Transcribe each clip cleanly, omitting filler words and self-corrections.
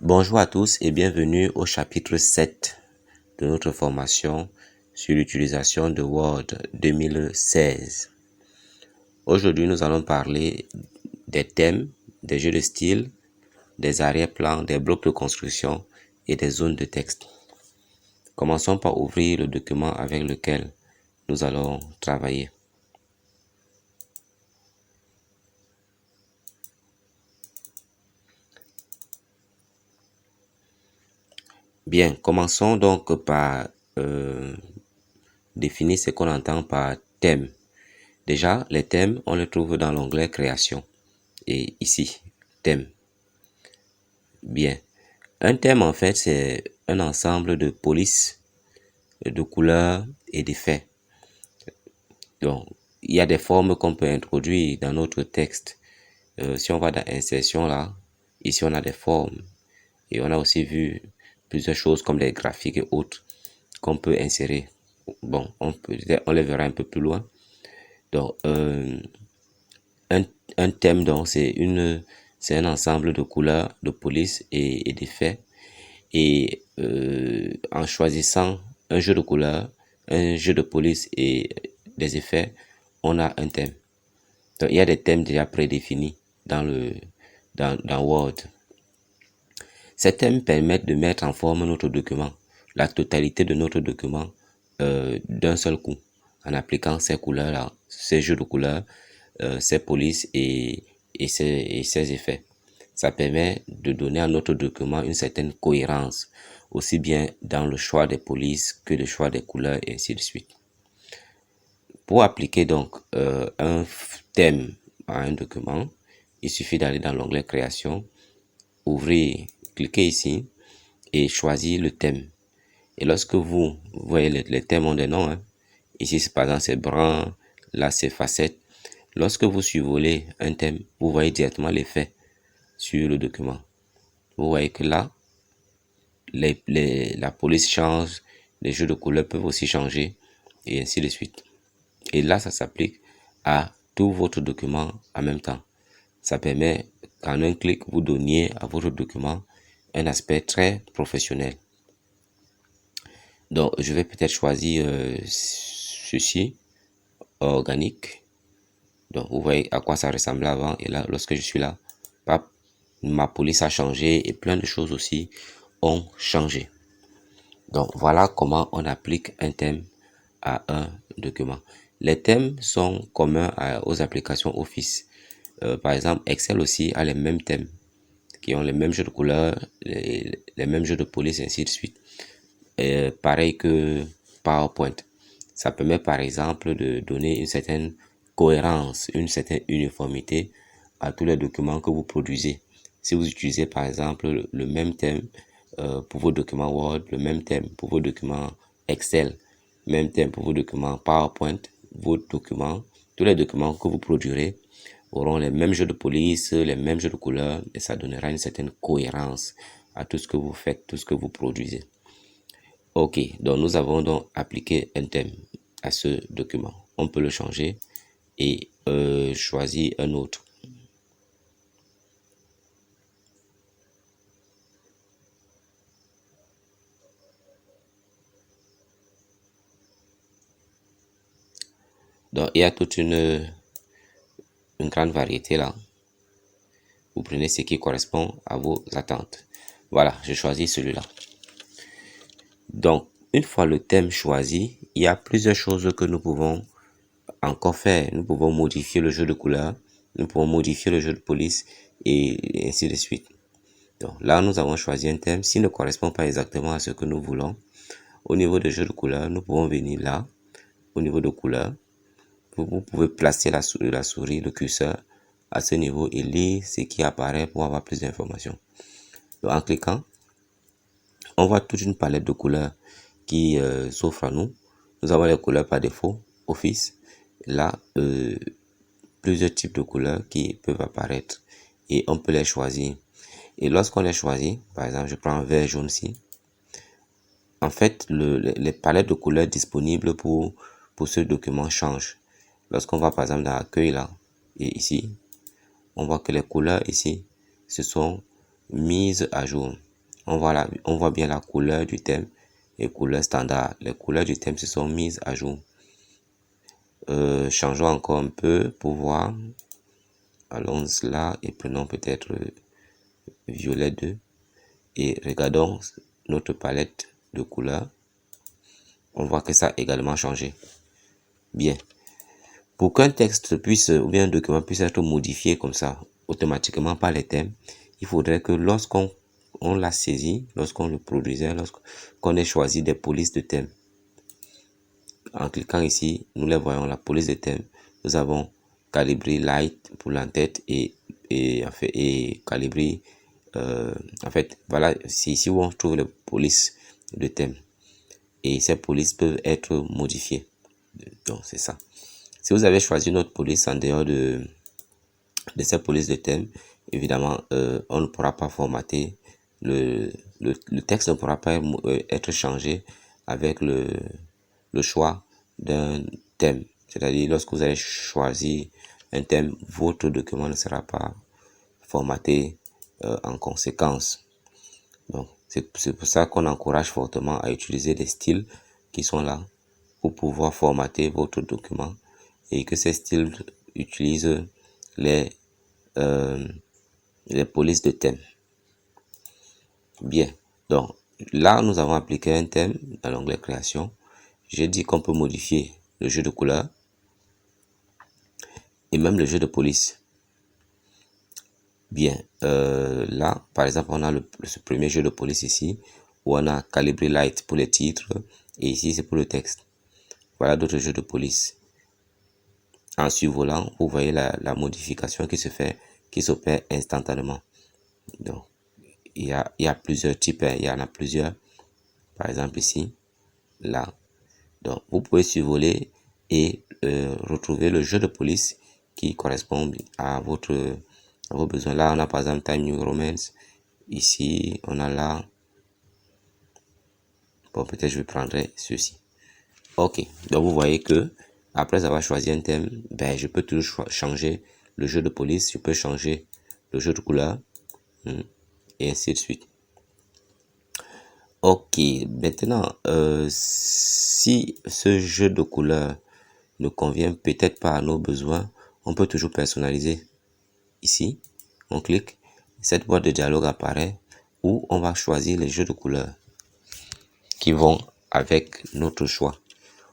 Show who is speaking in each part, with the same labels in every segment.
Speaker 1: Bonjour à tous et bienvenue au chapitre 7 de notre formation sur l'utilisation de Word 2016. Aujourd'hui, nous allons parler des thèmes, des jeux de style, des arrière-plans, des blocs de construction et des zones de texte. Commençons par ouvrir le document avec lequel nous allons travailler. Bien, commençons donc par définir ce qu'on entend par thème. Déjà, les thèmes, on les trouve dans l'onglet Création. Et ici, thème. Bien. Un thème, en fait, c'est un ensemble de polices, de couleurs et d'effets. Donc, il y a des formes qu'on peut introduire dans notre texte. Si on va dans insertion, là, ici, on a des formes. Et on a aussi vu plusieurs choses comme les graphiques et autres qu'on peut insérer. Bon, on les verra un peu plus loin. Donc, un thème, donc, c'est un ensemble de couleurs, de polices et d'effets. Et en choisissant un jeu de couleurs, un jeu de police et des effets, on a un thème. Donc, il y a des thèmes déjà prédéfinis dans Word. Ces thèmes permettent de mettre en forme notre document, la totalité de notre document d'un seul coup, en appliquant ces couleurs-là, ces jeux de couleurs, ces polices et ces effets. Ça permet de donner à notre document une certaine cohérence, aussi bien dans le choix des polices que le choix des couleurs et ainsi de suite. Pour appliquer donc un thème à un document, il suffit d'aller dans l'onglet Création, ouvrir, cliquer ici et choisir le thème. Et lorsque vous voyez les thèmes ont des noms, hein. Ici par exemple c'est brun, là c'est facette. Lorsque vous survolez un thème, vous voyez directement l'effet sur le document. Vous voyez que là, la police change, les jeux de couleurs peuvent aussi changer et ainsi de suite. Et là, ça s'applique à tout votre document en même temps. Ça permet qu'en un clic, vous donniez à votre document un aspect très professionnel. Donc, je vais peut-être choisir ceci, organique. Donc, vous voyez à quoi ça ressemblait avant. Et là, lorsque je suis là, ma police a changé et plein de choses aussi ont changé. Donc, voilà comment on applique un thème à un document. Les thèmes sont communs aux applications Office. Par exemple, Excel aussi a les mêmes thèmes qui ont les mêmes jeux de couleurs, les mêmes jeux de police et ainsi de suite. Pareil que PowerPoint. Ça permet par exemple de donner une certaine cohérence, une certaine uniformité à tous les documents que vous produisez. Si vous utilisez par exemple le même thème pour vos documents Word, le même thème pour vos documents Excel, même thème pour vos documents PowerPoint, vos documents, tous les documents que vous produirez auront les mêmes jeux de police, les mêmes jeux de couleurs et ça donnera une certaine cohérence à tout ce que vous faites, tout ce que vous produisez. Ok, donc nous avons donc appliqué un thème à ce document. On peut le changer et choisir un autre. Donc il y a toute une grande variété là. Vous prenez ce qui correspond à vos attentes. Voilà, je choisis celui-là. Donc, une fois le thème choisi, il y a plusieurs choses que nous pouvons encore faire. Nous pouvons modifier le jeu de couleurs, nous pouvons modifier le jeu de police et ainsi de suite. Donc là, nous avons choisi un thème. S'il ne correspond pas exactement à ce que nous voulons, au niveau de jeu de couleurs, nous pouvons venir là, au niveau de couleurs. Vous pouvez placer la souris, le curseur à ce niveau et lire ce qui apparaît pour avoir plus d'informations. Donc en cliquant, on voit toute une palette de couleurs qui s'offre à nous. Nous avons les couleurs par défaut, Office. Là, plusieurs types de couleurs qui peuvent apparaître et on peut les choisir. Et lorsqu'on les choisit, par exemple, je prends un vert jaune ici. En fait, les palettes de couleurs disponibles pour ce document changent. Lorsqu'on va par exemple dans l'accueil là, et ici, on voit que les couleurs ici, ce sont mise à jour. On voit bien la couleur du thème et couleur standard. Les couleurs du thème se sont mises à jour. Changeons encore un peu pour voir. Allons là et prenons peut-être violet 2 et regardons notre palette de couleurs. On voit que ça a également changé. Bien. Pour qu'un texte puisse, ou bien un document puisse être modifié comme ça, automatiquement par les thèmes, il faudrait que lorsqu'on l'a saisi, lorsqu'on le produisait, lorsqu'on ait choisi des polices de thèmes, en cliquant ici, nous les voyons, la police de thème, nous avons Calibri Light pour l'entête et Calibri, en fait, voilà, c'est ici où on trouve les polices de thème. Et ces polices peuvent être modifiées. Donc, c'est ça. Si vous avez choisi une autre police en dehors de ces polices de thème, évidemment, on ne pourra pas formater, le texte ne pourra pas être changé avec le choix d'un thème. C'est-à-dire, lorsque vous avez choisi un thème, votre document ne sera pas formaté en conséquence. Donc, c'est pour ça qu'on encourage fortement à utiliser des styles qui sont là pour pouvoir formater votre document et que ces styles utilisent les polices de thème. Bien. Donc, là, nous avons appliqué un thème dans l'onglet création. J'ai dit qu'on peut modifier le jeu de couleurs et même le jeu de police. Bien, là, par exemple, on a ce premier jeu de police ici, où on a Calibri Light pour les titres, et ici, c'est pour le texte. Voilà d'autres jeux de police. En survolant, vous voyez la modification qui se fait, qui s'opère instantanément. Donc, il y a plusieurs types, il y en a plusieurs. Par exemple, ici, là. Donc, vous pouvez survoler et retrouver le jeu de police qui correspond à vos besoins. Là, on a par exemple Time New Romance. Ici, on a là. Bon, peut-être je prendrai ceci. Ok, donc vous voyez que après avoir choisi un thème, ben, je peux toujours changer le jeu de police, je peux changer le jeu de couleur, et ainsi de suite. Ok, maintenant, si ce jeu de couleur ne convient peut-être pas à nos besoins, on peut toujours personnaliser. Ici, on clique, cette boîte de dialogue apparaît où on va choisir les jeux de couleurs qui vont avec notre choix.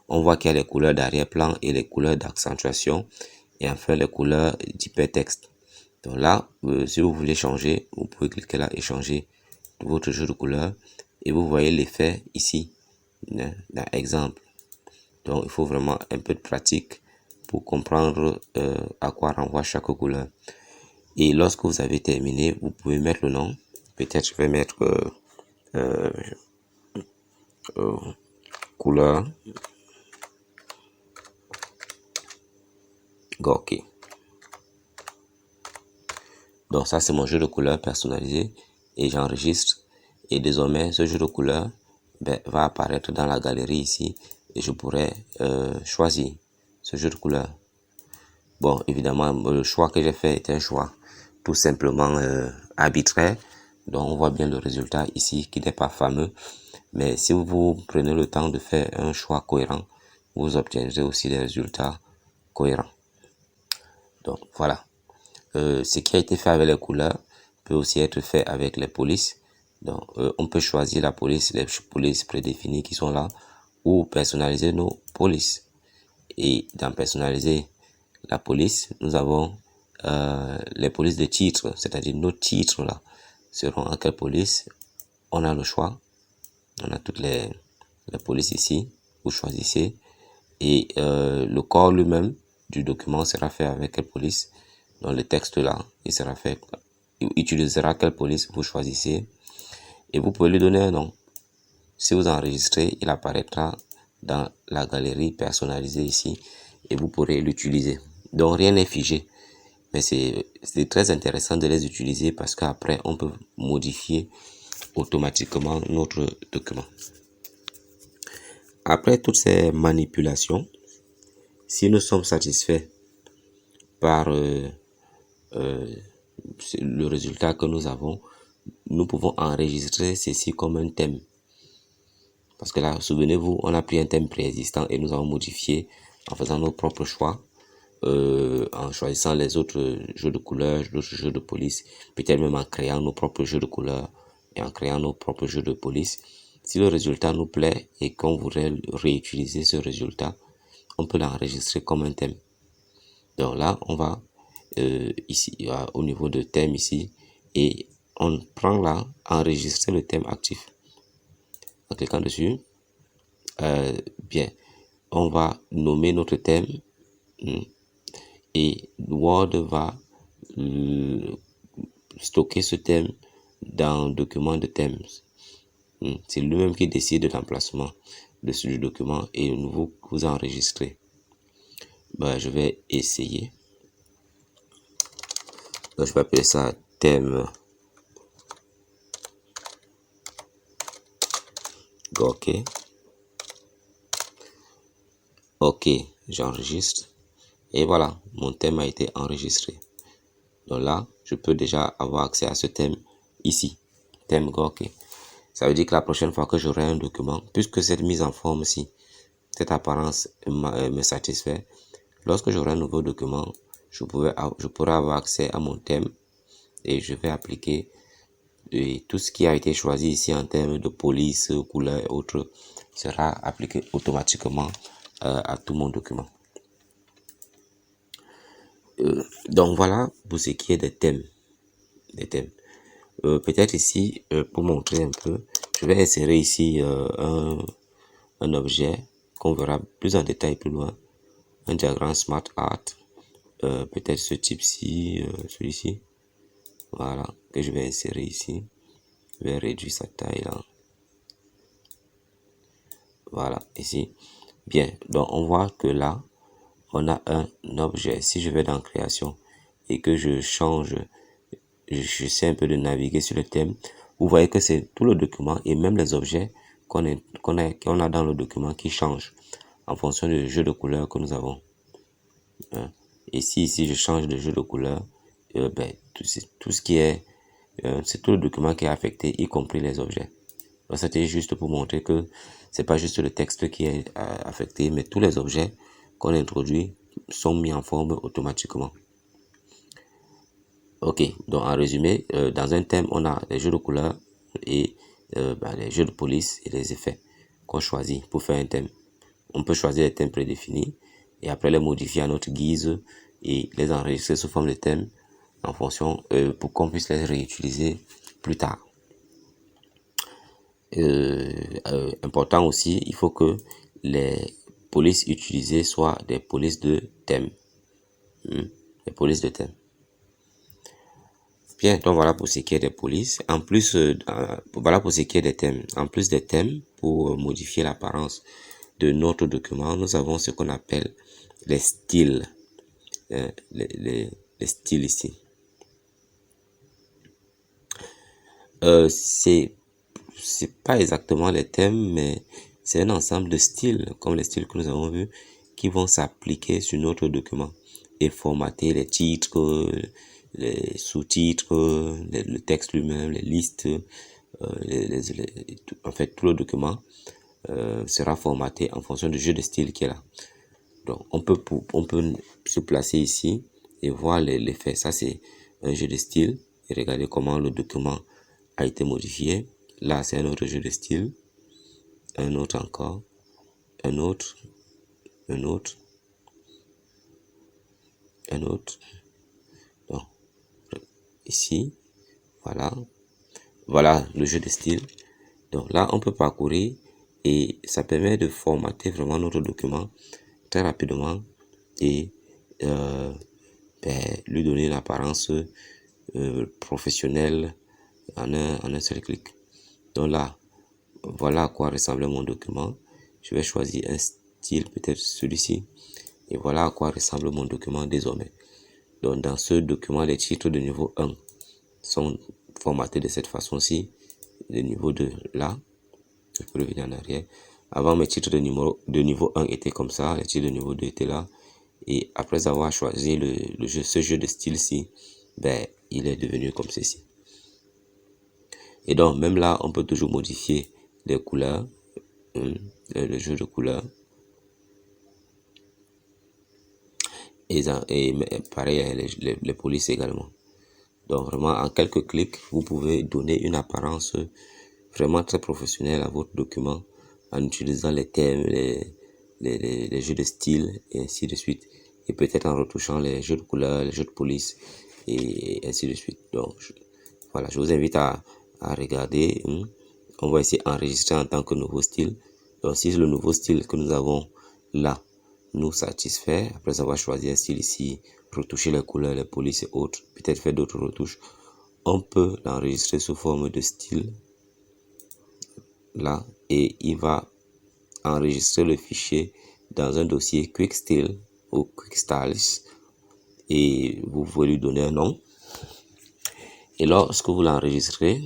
Speaker 1: On voit qu'il y a les couleurs d'arrière-plan et les couleurs d'accentuation et enfin les couleurs d'hypertexte. Donc là, si vous voulez changer, vous pouvez cliquer là et changer votre jeu de couleurs et vous voyez l'effet ici, dans exemple. Donc il faut vraiment un peu de pratique pour comprendre à quoi renvoie chaque couleur. Et lorsque vous avez terminé, vous pouvez mettre le nom. Peut-être je vais mettre couleur. Ok. Donc ça c'est mon jeu de couleurs personnalisé et j'enregistre. Et désormais ce jeu de couleurs va apparaître dans la galerie ici et je pourrais choisir ce jeu de couleurs. Bon, évidemment, le choix que j'ai fait est un choix tout simplement arbitraire. Donc on voit bien le résultat ici qui n'est pas fameux. Mais si vous prenez le temps de faire un choix cohérent, vous obtiendrez aussi des résultats cohérents. Donc voilà. Ce qui a été fait avec les couleurs peut aussi être fait avec les polices. Donc on peut choisir la police, les polices prédéfinies qui sont là, ou personnaliser nos polices. Et dans personnaliser la police, nous avons les polices de titres, c'est-à-dire nos titres là seront en quelle police. On a le choix, on a toutes les polices ici, vous choisissez et le corps lui-même du document sera fait avec quelle police. Dans le texte là, il sera fait, il utilisera quelle police vous choisissez et vous pouvez lui donner un nom. Si vous enregistrez, il apparaîtra dans la galerie personnalisée ici et vous pourrez l'utiliser. Donc rien n'est figé, mais c'est très intéressant de les utiliser parce qu'après on peut modifier automatiquement notre document. Après toutes ces manipulations, si nous sommes satisfaits par le résultat que nous avons, nous pouvons enregistrer ceci comme un thème. Parce que là, souvenez-vous, on a pris un thème préexistant et nous avons modifié en faisant nos propres choix, en choisissant les autres jeux de couleurs, d'autres jeux de police, peut-être même en créant nos propres jeux de couleurs et en créant nos propres jeux de police. Si le résultat nous plaît et qu'on voudrait réutiliser ce résultat, on peut l'enregistrer comme un thème. Donc là, on va ici, au niveau de thème ici, et on prend là, enregistrer le thème actif. En cliquant dessus, bien, on va nommer notre thème et Word va stocker ce thème dans un document de thèmes. C'est lui-même qui décide de l'emplacement de ce document et vous enregistrez. Je vais essayer. Donc, je vais appeler ça thème OK. OK, j'enregistre. Et voilà, mon thème a été enregistré. Donc là, je peux déjà avoir accès à ce thème ici. Thème OK. Ça veut dire que la prochaine fois que j'aurai un document, puisque cette mise en forme-ci, cette apparence me satisfait, lorsque j'aurai un nouveau document, je pourrai avoir accès à mon thème et je vais appliquer tout ce qui a été choisi ici en termes de police, couleur et autres sera appliqué automatiquement à tout mon document. Donc voilà pour ce qui est des thèmes. Peut-être ici, pour montrer un peu, je vais insérer ici un objet qu'on verra plus en détail plus loin. Un diagramme Smart Art. Peut-être ce type-ci, celui-ci. Voilà, que je vais insérer ici. Je vais réduire sa taille là. Voilà, ici. Bien, donc on voit que là, on a un objet. Si je vais dans Création et que je change, je sais un peu de naviguer sur le thème, vous voyez que c'est tout le document et même les objets qu'on a dans le document qui changent en fonction du jeu de couleurs que nous avons. Et si ici je change de jeu de couleur, tout ce qui est, c'est tout le document qui est affecté, y compris les objets. Donc c'était juste pour montrer que c'est pas juste le texte qui est affecté, mais tous les objets qu'on introduit sont mis en forme automatiquement. Ok, donc en résumé, dans un thème, on a les jeux de couleurs et les jeux de police et les effets qu'on choisit pour faire un thème. On peut choisir les thèmes prédéfinis et après les modifier à notre guise et les enregistrer sous forme de thèmes en fonction pour qu'on puisse les réutiliser plus tard. Important aussi, il faut que les polices utilisées soient des polices de thème. Les polices de thème. Bien, donc voilà pour ce qui est des polices. En plus, voilà pour ce qui est des thèmes. En plus des thèmes, pour modifier l'apparence de notre document, nous avons ce qu'on appelle les styles. Les styles ici. C'est pas exactement les thèmes, mais c'est un ensemble de styles, comme les styles que nous avons vus, qui vont s'appliquer sur notre document et formater les titres, les sous-titres, le texte lui-même, les listes, en fait tout le document sera formaté en fonction du jeu de style qui est là. Donc on peut se placer ici et voir l'effet. Ça c'est un jeu de style et regardez comment le document a été modifié. Là c'est un autre jeu de style, un autre encore, un autre, un autre, un autre. Donc ici, voilà le jeu de style. Donc là on peut parcourir et ça permet de formater vraiment notre document très rapidement et lui donner une apparence professionnelle en un seul clic. Donc là, voilà à quoi ressemblait mon document. Je vais choisir un style, peut-être celui-ci. Et voilà à quoi ressemble mon document désormais. Donc dans ce document, les titres de niveau 1 sont formatés de cette façon-ci. Le niveau 2 là, je peux revenir en arrière. Avant, mes titres de niveau 1 étaient comme ça, les titres de niveau 2 étaient là. Et après avoir choisi ce jeu de style-ci, il est devenu comme ceci. Et donc, même là, on peut toujours modifier les couleurs, le jeu de couleurs. Et pareil, les polices également. Donc, vraiment, en quelques clics, vous pouvez donner une apparence vraiment très professionnelle à votre document en utilisant les thèmes, les jeux de style et ainsi de suite. Et peut-être en retouchant les jeux de couleurs, les jeux de police et ainsi de suite. Donc, voilà, je vous invite à regarder. On va essayer d'enregistrer en tant que nouveau style. Donc, si le nouveau style que nous avons là nous satisfait, après avoir choisi un style ici, retoucher les couleurs, les polices et autres, peut-être faire d'autres retouches, on peut l'enregistrer sous forme de style là et il va enregistrer le fichier dans un dossier Quick Style ou Quick Styles et vous pouvez lui donner un nom. Et lorsque vous l'enregistrez,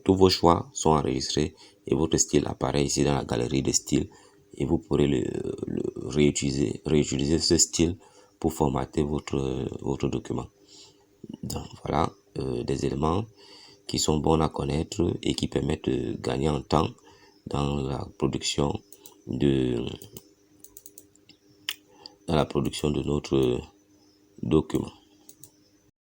Speaker 1: tous vos choix sont enregistrés et votre style apparaît ici dans la galerie de styles et vous pourrez le réutiliser ce style pour formater votre document. Donc voilà des éléments qui sont bons à connaître et qui permettent de gagner en temps dans la production de notre document.